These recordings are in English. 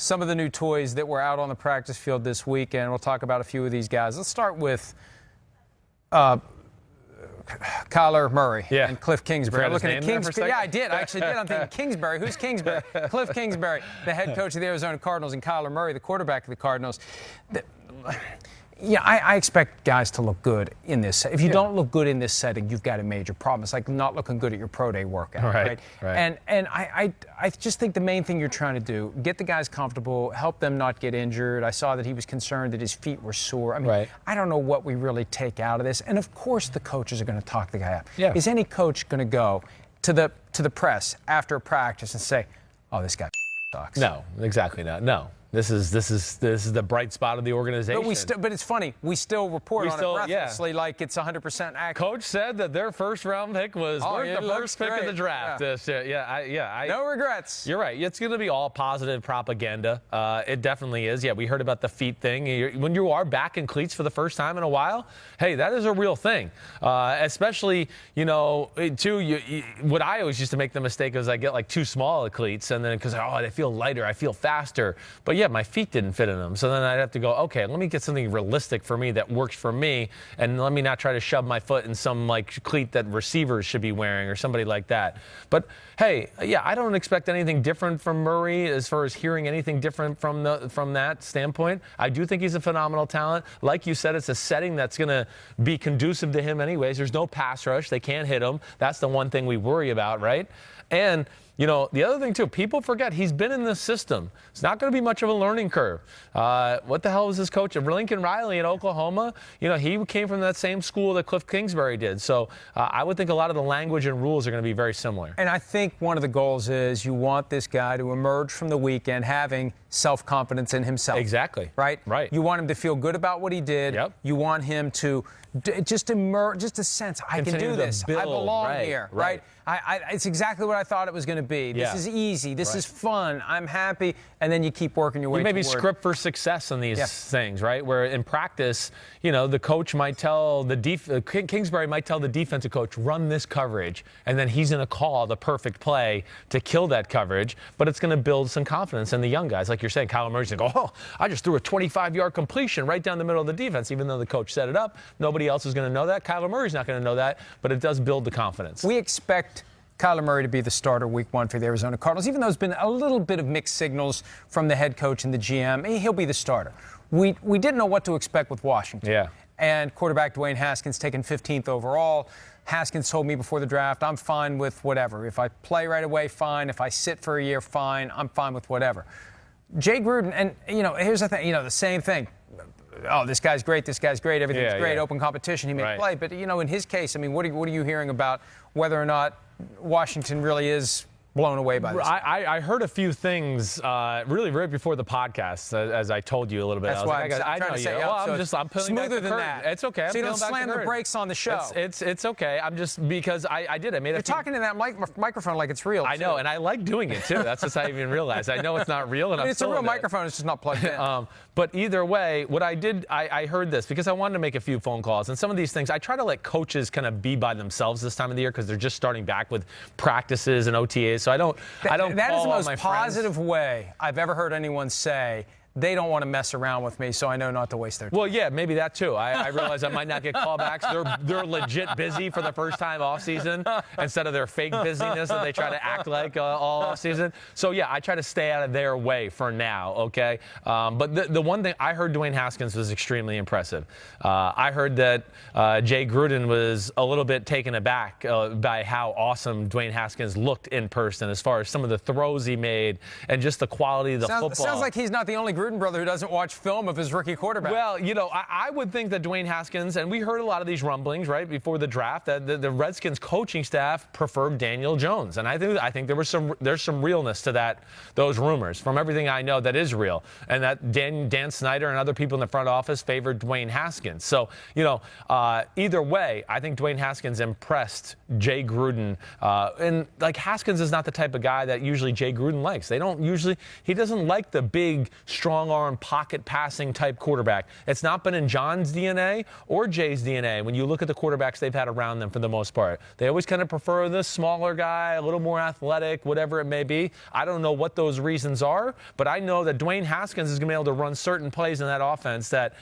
some of the new toys that were out on the practice field this weekend. We'll talk about a few of these guys. Let's start with Kyler Murray and Cliff Kingsbury. I'm looking at Kingsbury. Yeah, I did. I actually did. I'm thinking Kingsbury. Who's Kingsbury? Cliff Kingsbury, the head coach of the Arizona Cardinals, and Kyler Murray, the quarterback of the Cardinals. Yeah, I expect guys to look good in this. If you don't look good in this setting, you've got a major problem. It's like not looking good at your pro day workout, right? And I just think the main thing you're trying to do, get the guys comfortable, help them not get injured. I saw that he was concerned that his feet were sore. I mean, I don't know what we really take out of this. And of course, the coaches are going to talk the guy up. Yeah. Is any coach going to go to the press after a practice and say, "Oh, this guy sucks"? No, exactly not. No. This is the bright spot of the organization. But it's funny. We still report on it breathlessly like it's 100% accurate. Coach said that their first-round pick was the first pick of the draft. No regrets. You're right. It's going to be all positive propaganda. It definitely is. Yeah, we heard about the feet thing. When you are back in cleats for the first time in a while, hey, that is a real thing. Especially, what I always used to make the mistake is I get like too small of cleats, and then because they feel lighter, I feel faster. But yeah, my feet didn't fit in them. So then I'd have to go, okay, let me get something realistic for me that works for me, and let me not try to shove my foot in some like cleat that receivers should be wearing or somebody like that. But hey, yeah, I don't expect anything different from Murray as far as hearing anything different from that standpoint. I do think he's a phenomenal talent. Like you said, it's a setting that's going to be conducive to him anyways. There's no pass rush. They can't hit him. That's the one thing we worry about, right? And the other thing, too, people forget he's been in this system. It's not going to be much of a learning curve. What the hell was his coach? Lincoln Riley in Oklahoma, he came from that same school that Cliff Kingsbury did. So I would think a lot of the language and rules are going to be very similar. And I think one of the goals is you want this guy to emerge from the weekend having self-confidence in himself. Exactly. Right? Right. You want him to feel good about what he did. Yep. You want him to just emerge, just a sense, I can do this. I belong here, right? It's exactly what I thought it was going to be. This is easy. This is fun. I'm happy. And then you keep working your way toward. You maybe script for success in these things, right? Where in practice, the coach might tell Kingsbury might tell the defensive coach, run this coverage. And then he's going to call the perfect play to kill that coverage. But it's going to build some confidence in the young guys. Like you're saying, Kyler Murray's going to go, I just threw a 25-yard completion right down the middle of the defense. Even though the coach set it up, nobody else is going to know that. Kyler Murray's not going to know that. But it does build the confidence. We expect Kyler Murray to be the starter week 1 for the Arizona Cardinals, even though there's been a little bit of mixed signals from the head coach and the GM. He'll be the starter. We didn't know what to expect with Washington. Yeah. And quarterback Dwayne Haskins taken 15th overall. Haskins told me before the draft, I'm fine with whatever. If I play right away, fine. If I sit for a year, fine. I'm fine with whatever. Jay Gruden, and, here's the thing, the same thing. Oh, this guy's great, everything's great, open competition, he may play. But, in his case, what are you hearing about whether or not Washington really is blown away by this? I heard a few things really right before the podcast, as I told you a little bit. That's why I know you. I'm pulling smoother back than that. It's okay. So you don't slam the brakes on the show. It's okay. I'm just because I did. I made. You're talking to that microphone like it's real. I know, and I like doing it too. That's just I even realized. I know it's not real, and it's a real microphone. It's just not plugged in. But either way, what I did, I heard this because I wanted to make a few phone calls, and some of these things I try to let coaches kind of be by themselves this time of the year because they're just starting back with practices and OTAs. So I don't. That is the most positive way I've ever heard anyone say, they don't want to mess around with me, so I know not to waste their time. Well, yeah, maybe that too. I realize I might not get callbacks. They're legit busy for the first time off season instead of their fake busyness that they try to act like all off season. So yeah, I try to stay out of their way for now. Okay, but the one thing I heard, Dwayne Haskins was extremely impressive. I heard that Jay Gruden was a little bit taken aback by how awesome Dwayne Haskins looked in person, as far as some of the throws he made and just the quality of the football. Sounds like he's not the only Gruden brother who doesn't watch film of his rookie quarterback. Well, I would think that Dwayne Haskins, and we heard a lot of these rumblings right before the draft, that the Redskins coaching staff preferred Daniel Jones, and I think there's some realness to those rumors. From everything I know, that is real, and that Dan Snyder and other people in the front office favored Dwayne Haskins. So either way, I think Dwayne Haskins impressed Jay Gruden, and like Haskins is not the type of guy that usually Jay Gruden likes. He doesn't like the big, strong strong arm, pocket passing type quarterback. It's not been in John's DNA or Jay's DNA when you look at the quarterbacks they've had around them for the most part. They always kind of prefer the smaller guy, a little more athletic, whatever it may be. I don't know what those reasons are, but I know that Dwayne Haskins is going to be able to run certain plays in that offense that,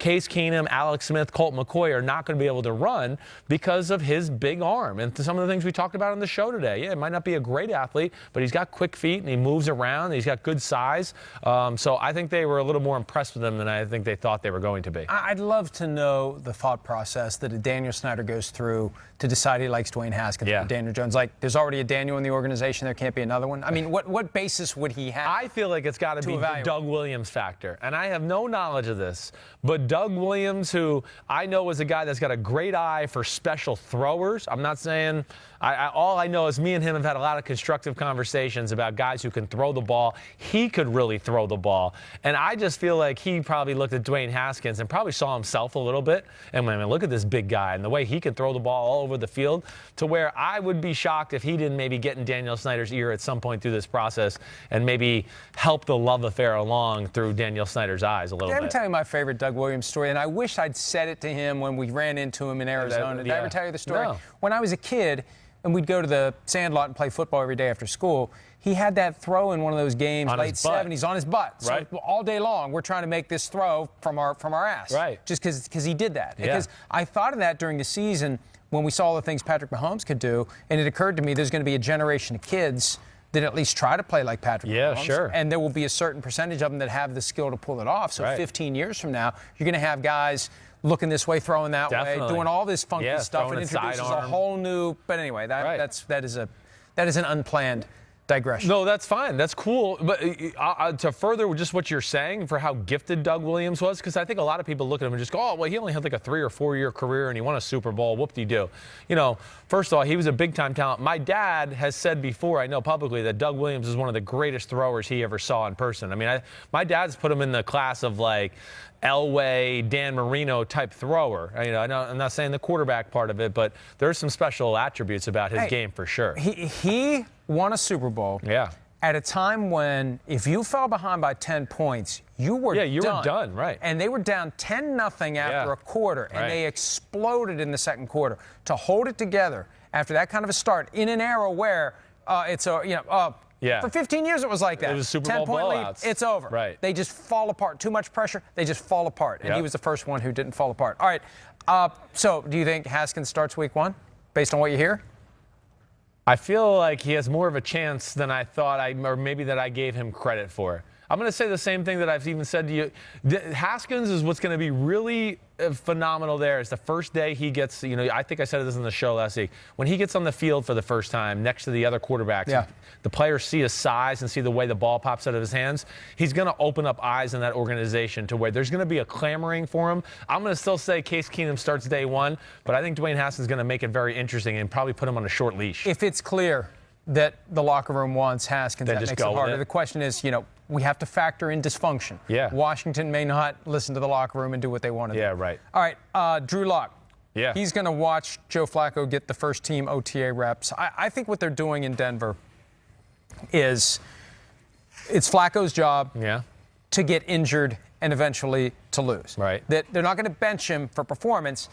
Case Keenum, Alex Smith, Colt McCoy are not going to be able to run because of his big arm. And some of the things we talked about on the show today. Yeah, it might not be a great athlete, but he's got quick feet and he moves around. And he's got good size. So I think they were a little more impressed with him than I think they thought they were going to be. I'd love to know the thought process that a Daniel Snyder goes through to decide he likes Dwayne Haskins or Daniel Jones. Like, there's already a Daniel in the organization. There can't be another one. I mean, what basis would he have? I feel like it's got to be the Doug Williams factor. And I have no knowledge of this, but Doug Williams, who I know is a guy that's got a great eye for special throwers. I'm not saying all I know is me and him have had a lot of constructive conversations about guys who can throw the ball. He could really throw the ball. And I just feel like he probably looked at Dwayne Haskins and probably saw himself a little bit. And I mean, look at this big guy and the way he can throw the ball all over the field, to where I would be shocked if he didn't maybe get in Daniel Snyder's ear at some point through this process and maybe help the love affair along through Daniel Snyder's eyes a little bit. Did I ever tell you my favorite Doug Williams story? And I wish I'd said it to him when we ran into him in Arizona. Did I ever tell you the story? No. When I was a kid, and we'd go to the sandlot and play football every day after school, he had that throw in one of those games, late 70s, on his butt. So all day long, we're trying to make this throw from our ass. Right. Just because he did that. Because I thought of that during the season when we saw the things Patrick Mahomes could do, and it occurred to me there's going to be a generation of kids that at least try to play like Patrick Mahomes. Sure. And there will be a certain percentage of them that have the skill to pull it off. So 15 years from now, you're going to have guys looking this way, throwing that way, doing all this funky stuff, and introduces a whole new. But anyway, that is an unplanned digression. No, that's fine. That's cool. But to further just what you're saying for how gifted Doug Williams was, because I think a lot of people look at him and just go, oh, well, he only had like a 3 or 4 year career and he won a Super Bowl. Whoop-de-doo. First of all, he was a big-time talent. My dad has said before, I know publicly, that Doug Williams is one of the greatest throwers he ever saw in person. I mean, my dad's put him in the class of like Elway, Dan Marino type thrower. I'm not saying the quarterback part of it, but there's some special attributes about his game for sure. He won a Super Bowl at a time when if you fell behind by 10 points, you were done. Right. And they were down 10-0 after a quarter, and they exploded in the second quarter. To hold it together after that kind of a start in an era where for 15 years it was like that. It was Super Bowl 10-point blowouts. lead, it's over. Right. They just fall apart. Too much pressure, they just fall apart. And he was the first one who didn't fall apart. All right. So do you think Haskins starts week 1 based on what you hear? I feel like he has more of a chance than I thought, or maybe that I gave him credit for. I'm going to say the same thing that I've even said to you. Haskins is what's going to be really phenomenal there. It's the first day he gets, I think I said this in the show last week, when he gets on the field for the first time next to the other quarterbacks, the players see his size and see the way the ball pops out of his hands. He's going to open up eyes in that organization to where there's going to be a clamoring for him. I'm going to still say Case Keenum starts day 1, but I think Dwayne Haskins is going to make it very interesting and probably put him on a short leash. If it's clear that the locker room wants Haskins, then that makes it harder. The question is, we have to factor in dysfunction. Washington may not listen to the locker room and do what they want to do. Yeah, right. All right, Drew Locke. Yeah. He's going to watch Joe Flacco get the first team OTA reps. I think what they're doing in Denver is it's Flacco's job to get injured and eventually to lose. Right. That they're not going to bench him for performance.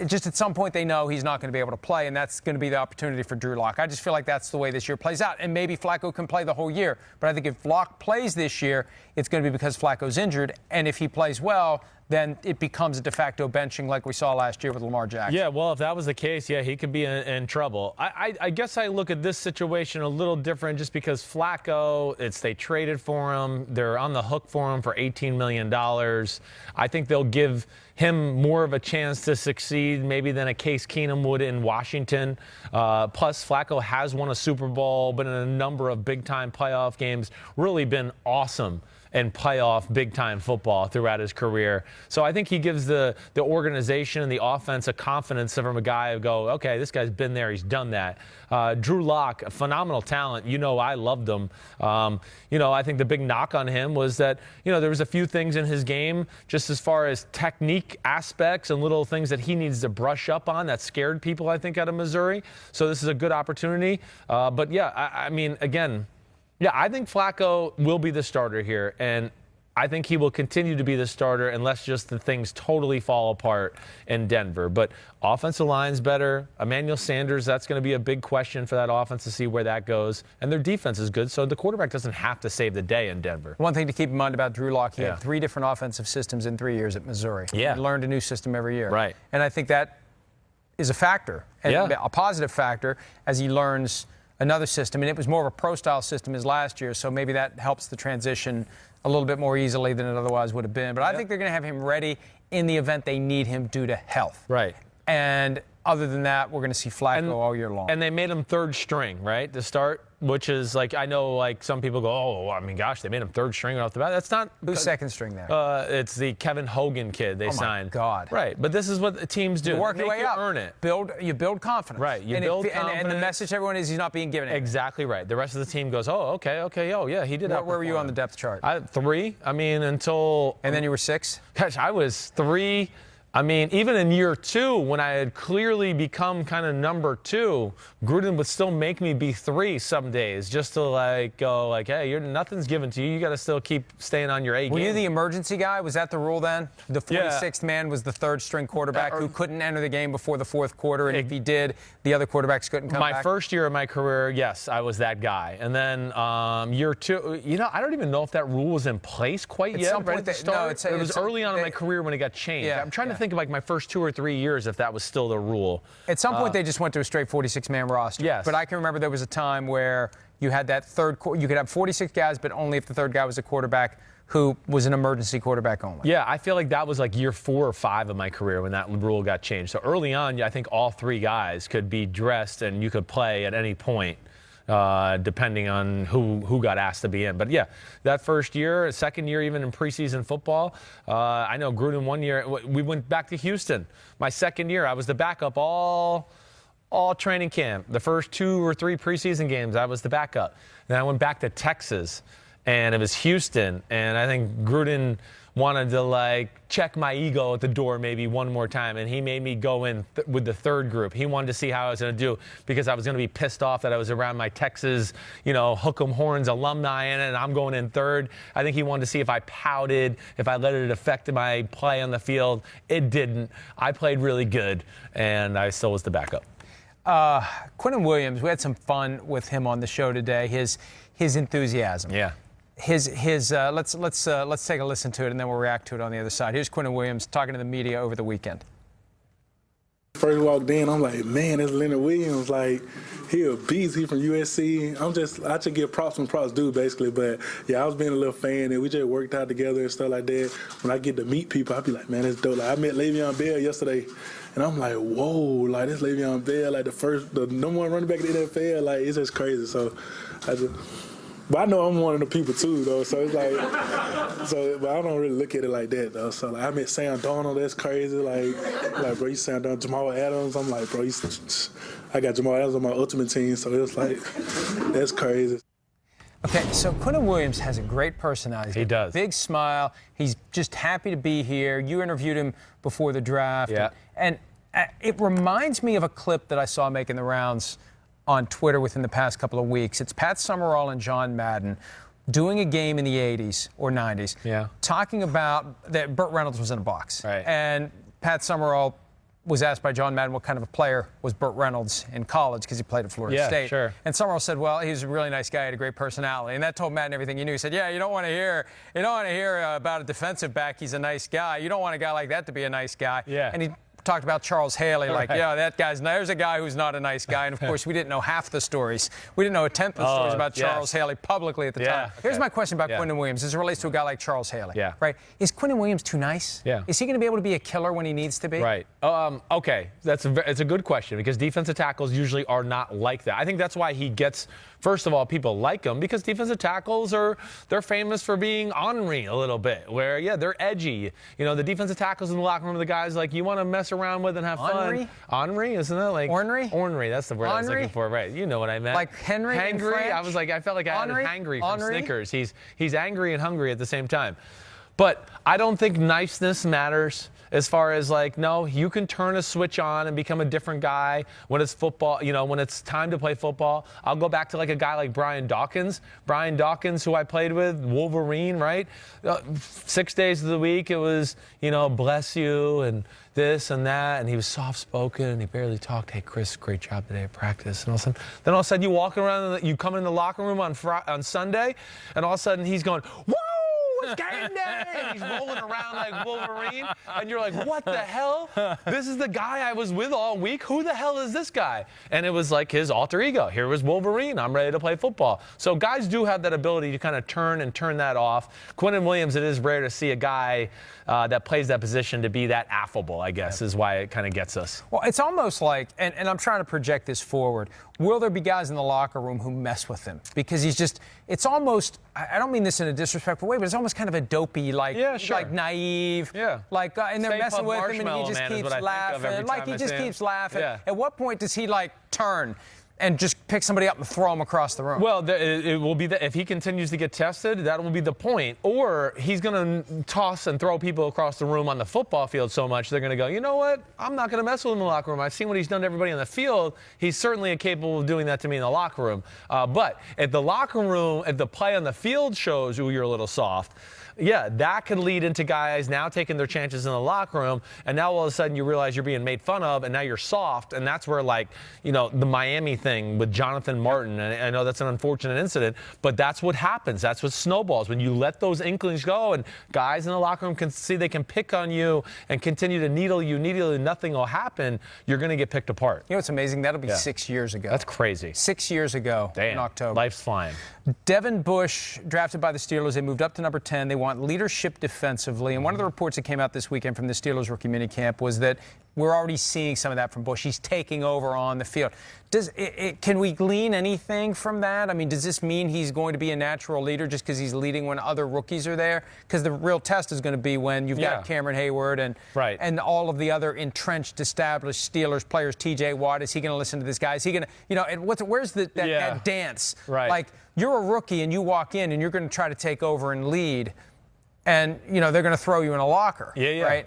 Just at some point they know he's not going to be able to play, and that's going to be the opportunity for Drew Locke. I just feel like that's the way this year plays out. And maybe Flacco can play the whole year. But I think if Locke plays this year, it's going to be because Flacco's injured. And if he plays well, then it becomes a de facto benching like we saw last year with Lamar Jackson. Yeah, well, if that was the case, he could be in trouble. I guess I look at this situation a little different just because Flacco, they traded for him. They're on the hook for him for $18 million. I think they'll give him more of a chance to succeed maybe than a Case Keenum would in Washington. Plus, Flacco has won a Super Bowl, been in a number of big-time playoff games, really been awesome and playoff big-time football throughout his career. So I think he gives the organization and the offense a confidence from a guy who go, okay, this guy's been there, he's done that. Drew Locke, a phenomenal talent. I loved him. I think the big knock on him was that, there was a few things in his game just as far as technique aspects and little things that he needs to brush up on that scared people, I think, out of Missouri. So this is a good opportunity. But, yeah, I mean, again, I think Flacco will be the starter here. And I think he will continue to be the starter unless just the things totally fall apart in Denver. But offensive line's better. Emmanuel Sanders, that's going to be a big question for that offense to see where that goes. And their defense is good, so the quarterback doesn't have to save the day in Denver. One thing to keep in mind about Drew Locke, he had 3 different offensive systems in 3 years at Missouri. Yeah. He learned a new system every year. Right. And I think that is a factor, a positive factor, as he learns another system. And it was more of a pro-style system as last year, so maybe that helps the transition a little bit more easily than it otherwise would have been. But I think they're going to have him ready in the event they need him due to health. Right. And other than that, we're going to see Flacco all year long. And they made him third string, right, to start, which is like, I know like some people go, oh, I mean, gosh, they made him third string off the bat. That's not. Who's second string there? It's the Kevin Hogan kid they signed. Oh, my God. Right. But this is what the teams do. You work your way up. Earn it. You build confidence. Right. You build confidence. And the message to everyone is he's not being given it. Exactly right. The rest of the team goes, oh, okay, oh, yeah, he did that. Where were you on the depth chart? 3. I mean, until. And then you were 6? Gosh, I was 3. I mean, even in year 2, when I had clearly become kind of number 2, Gruden would still make me be 3 some days just to like go like, hey, nothing's given to you. You got to still keep staying on your A game. Were you the emergency guy? Was that the rule then? The 46th man was the third string quarterback who couldn't enter the game before the fourth quarter, and if he did, the other quarterbacks couldn't come back? My first year of my career, yes, I was that guy. And then year 2, I don't even know if that rule was in place quite yet. Right at the start. It was early on in my career when it got changed. I'm trying to think of like my first 2 or 3 years if that was still the rule. At some point, they just went to a straight 46-man roster. Yes. But I can remember there was a time where you had that you could have 46 guys, but only if the third guy was a quarterback who was an emergency quarterback only. Yeah, I feel like that was like year 4 or 5 of my career when that rule got changed. So early on, I think all 3 guys could be dressed and you could play at any point. Depending on who got asked to be in. But yeah, that first year, second year, even in preseason football, I know Gruden one year, we went back to Houston. My second year, I was the backup all training camp. The first 2 or 3 preseason games, I was the backup. Then I went back to Texas, and it was Houston, and I think Gruden wanted to like check my ego at the door maybe one more time, and he made me go in with the third group. He wanted to see how I was going to do because I was going to be pissed off that I was around my Texas, hook 'em horns alumni in it, and I'm going in third. I think he wanted to see if I pouted, if I let it affect my play on the field. It didn't. I played really good, and I still was the backup. Quinton Williams, we had some fun with him on the show today. His enthusiasm. Yeah. Let's take a listen to it, and then we'll react to it on the other side. Here's Quinton Williams talking to the media over the weekend. First walked in, I'm like, man, it's Leonard Williams. Like, he a beast. He from USC. I should give props when props due, basically. But yeah, I was being a little fan, and we just worked out together and stuff like that. When I get to meet people, I be like, man, it's dope. Like, I met Le'Veon Bell yesterday, and I'm like, whoa, like this Le'Veon Bell, like the number 1 running back in the NFL. Like, it's just crazy. So but I know I'm one of the people too, though. So it's like, but I don't really look at it like that, though. So like, I met Sam Darnold. That's crazy. Like, bro, you Sam Darnold, Jamal Adams. I'm like, bro, I got Jamal Adams on my ultimate team. So it's like, that's crazy. Okay, so Quinton Williams has a great personality. He does. Big smile. He's just happy to be here. You interviewed him before the draft. Yeah. And it reminds me of a clip that I saw making the rounds on Twitter within the past couple of weeks. It's Pat Summerall and John Madden doing a game in the 80s or 90s, talking about that Burt Reynolds was in a box. Right. And Pat Summerall was asked by John Madden what kind of a player was Burt Reynolds in college because he played at Florida State. Sure. And Summerall said, well, he was a really nice guy, had a great personality. And that told Madden everything he knew. He said, yeah, you don't want to hear about a defensive back. He's a nice guy. You don't want a guy like that to be a nice guy. Yeah. And he talked about Charles Haley, like, that guy's, there's a guy who's not a nice guy. And of course, we didn't know half the stories. We didn't know a tenth of the stories about Charles Haley publicly at the time. Here's my question about Quinton Williams as it relates to a guy like Charles Haley. Right? Is Quinton Williams too nice? Is he going to be able to be a killer when he needs to be? Right. Okay. It's a good question because defensive tackles usually are not like that. I think that's why he gets, first of all, people like him because defensive tackles they're famous for being ornery a little bit, where, they're edgy. The defensive tackles in the locker room are the guys like you want to mess around with and have fun. Ornery, isn't it? Like ornery? Ornery, that's the word I was looking for. Right. You know what I meant. Like Henry. Hangry. I felt like I had hangry from Snickers. He's angry and hungry at the same time. But I don't think niceness matters. As far as like, no, you can turn a switch on and become a different guy when it's football, when it's time to play football. I'll go back to like a guy like Brian Dawkins. Brian Dawkins, who I played with, Wolverine, right? 6 days of the week, it was, bless you and this and that. And he was soft-spoken and he barely talked. Hey, Chris, great job today at practice. And then all of a sudden you walk around, you come in the locker room on Sunday, and all of a sudden he's going, woo! It's game day! And he's rolling around like Wolverine, and you're like, what the hell? This is the guy I was with all week? Who the hell is this guy? And it was like his alter ego. Here was Wolverine. I'm ready to play football. So guys do have that ability to kind of turn that off. Quinton Williams, it is rare to see a guy that plays that position to be that affable, I guess, is why it kind of gets us. Well, it's almost like, and I'm trying to project this forward, will there be guys in the locker room who mess with him? Because it's almost, I don't mean this in a disrespectful way, but it's almost kind of a dopey, like naive, and they're messing with him, and he just keeps laughing. Keeps laughing. Yeah. At what point does he turn and just pick somebody up and throw them across the room? Well, it will be that if he continues to get tested, that will be the point. Or he's going to toss and throw people across the room on the football field so much they're going to go, you know what? I'm not going to mess with him in the locker room. I've seen what he's done to everybody on the field. He's certainly capable of doing that to me in the locker room. But if the locker room, if the play on the field shows you're a little soft, yeah, that could lead into guys now taking their chances in the locker room, and now all of a sudden you realize you're being made fun of, and now you're soft, and that's where, the Miami thing with Jonathan Martin, and I know that's an unfortunate incident, but that's what happens. That's what snowballs. When you let those inklings go and guys in the locker room can see they can pick on you and continue to needle you, nothing will happen, you're going to get picked apart. It's amazing. That'll be 6 years ago. That's crazy. 6 years ago in October. Life's flying. Devin Bush, drafted by the Steelers. They moved up to number 10. They want leadership defensively. And one of the reports that came out this weekend from the Steelers rookie minicamp was that we're already seeing some of that from Bush. He's taking over on the field. Can we glean anything from that? I mean, does this mean he's going to be a natural leader just because he's leading when other rookies are there? Because the real test is going to be when you've got Cameron Hayward and all of the other entrenched, established Steelers players. T.J. Watt, is he going to listen to this guy? Is he going to, where's that dance? Right. Like, you're a rookie and you walk in and you're going to try to take over and lead, and they're going to throw you in a locker. Right?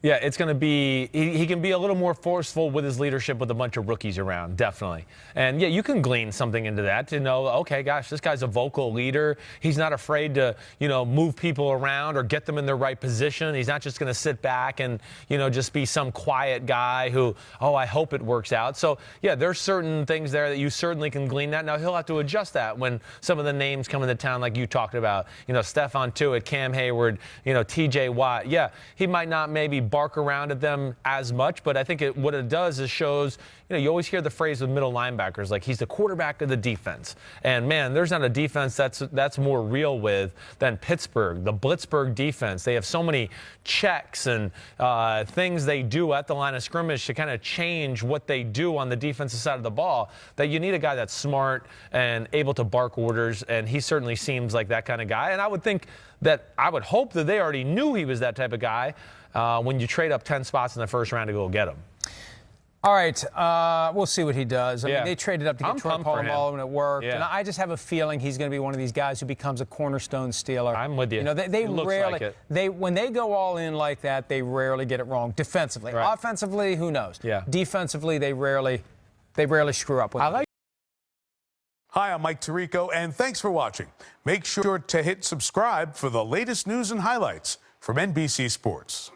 Yeah, it's going to be, he can be a little more forceful with his leadership with a bunch of rookies around, definitely. And yeah, you can glean something into that to know, okay, gosh, this guy's a vocal leader. He's not afraid to, move people around or get them in their right position. He's not just going to sit back and, just be some quiet guy who, I hope it works out. So yeah, there's certain things there that you certainly can glean that. Now he'll have to adjust that when some of the names come into town like you talked about, Stephon Tuitt, Cam Hayward, T.J. Watt. Yeah, he might not maybe bark around at them as much, but I think what it does is shows, you always hear the phrase with middle linebackers, like he's the quarterback of the defense. And man, there's not a defense that's more real with than Pittsburgh, the Blitzburgh defense. They have so many checks and things they do at the line of scrimmage to kind of change what they do on the defensive side of the ball, that you need a guy that's smart and able to bark orders, and he certainly seems like that kind of guy. And I would hope that they already knew he was that type of guy when you trade up 10 spots in the first round to go get him. All right, we'll see what he does. I mean, they traded up to get Troy Polamalu, and it worked. Yeah. And I just have a feeling he's going to be one of these guys who becomes a cornerstone Steeler. I'm with you. They rarely, like when they go all in like that, they rarely get it wrong. Defensively, offensively, who knows? Yeah. Defensively, they rarely screw up with it. Hi, I'm Mike Tirico, and thanks for watching. Make sure to hit subscribe for the latest news and highlights from NBC Sports.